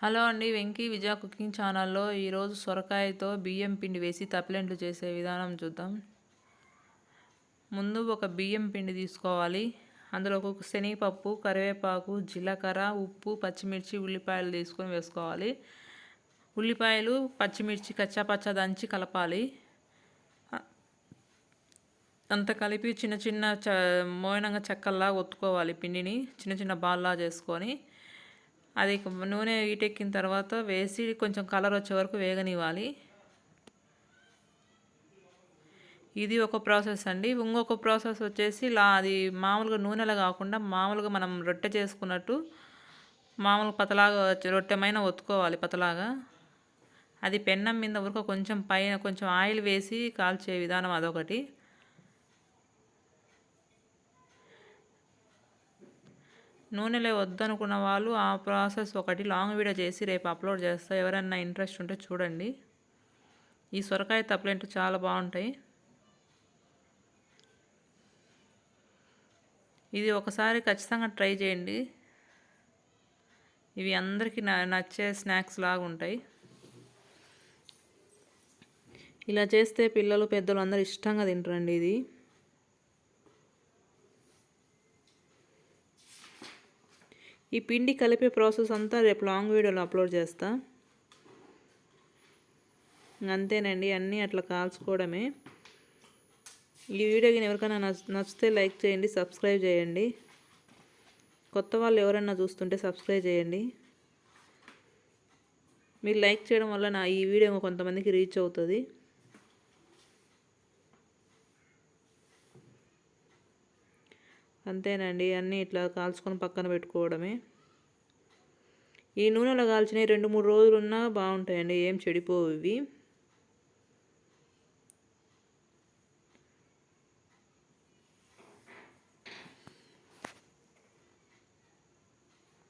Hello అండి, వెంకీ విజయ cooking ఛానల్లో ఈరోజు సొరకాయతో బియ్యం పిండి వేసి తప్పిలెంట్లు చేసే విధానం చూద్దాం. ముందు ఒక బియ్యం పిండి తీసుకోవాలి. అందులో ఒక శనగపప్పు, కరివేపాకు, జీలకర్ర, ఉప్పు, పచ్చిమిర్చి, ఉల్లిపాయలు తీసుకొని వేసుకోవాలి. ఉల్లిపాయలు, పచ్చిమిర్చి కచ్చాపచ్చా దంచి కలపాలి. అంత కలిపి చిన్న చిన్న మోయనంగా చెక్కల్లా ఒత్తుకోవాలి. పిండిని చిన్న చిన్న బాల్లా చేసుకొని అది నూనె వీటెక్కిన తర్వాత వేసి కొంచెం కలర్ వచ్చే వరకు వేగనివ్వాలి. ఇది ఒక ప్రాసెస్ అండి. ఇంకొక ప్రాసెస్ వచ్చేసి అది మామూలుగా నూనెలో కాకుండా మామూలుగా మనం రొట్టె చేసుకున్నట్టు మామూలుగా పతలాగా రొట్టెమైన ఒత్తుకోవాలి పతలాగా. అది పెన్నం మీద వరకు కొంచెం పైన కొంచెం ఆయిల్ వేసి కాల్చే విధానం అదొకటి. నూనెలో వద్దనుకున్న వాళ్ళు ఆ ప్రాసెస్ ఒకటి లాంగ్ వీడియో చేసి రేపు అప్లోడ్ చేస్తా. ఎవరైనా ఇంట్రెస్ట్ ఉంటే చూడండి. ఈ సొరకాయ తప్పిలెంట్లు చాలా బాగుంటాయి. ఇది ఒకసారి ఖచ్చితంగా ట్రై చేయండి. ఇవి అందరికీ నచ్చే స్నాక్స్ లాగా ఉంటాయి. ఇలా చేస్తే పిల్లలు పెద్దలు అందరూ ఇష్టంగా తింటారండి. ఇది ఈ పిండి కలిపే ప్రాసెస్ అంతా రేపు లాంగ్ వీడియోలో అప్లోడ్ చేస్తా. అంతేనండి, అన్నీ అట్లా కాల్చుకోవడమే. ఈ వీడియోకి ఎవరికైనా నచ్చితే లైక్ చేయండి, సబ్స్క్రైబ్ చేయండి. కొత్త వాళ్ళు ఎవరైనా చూస్తుంటే సబ్స్క్రైబ్ చేయండి. మీరు లైక్ చేయడం వల్ల నా ఈ వీడియో కొంతమందికి రీచ్ అవుతుంది. అంతేనండి, అన్నీ ఇట్లా కాల్చుకొని పక్కన పెట్టుకోవడమే. ఈ నూనెలో కాల్చినవి 2-3 రోజులు ఉన్నా బాగుంటాయండి, ఏం చెడిపోవు ఇవి.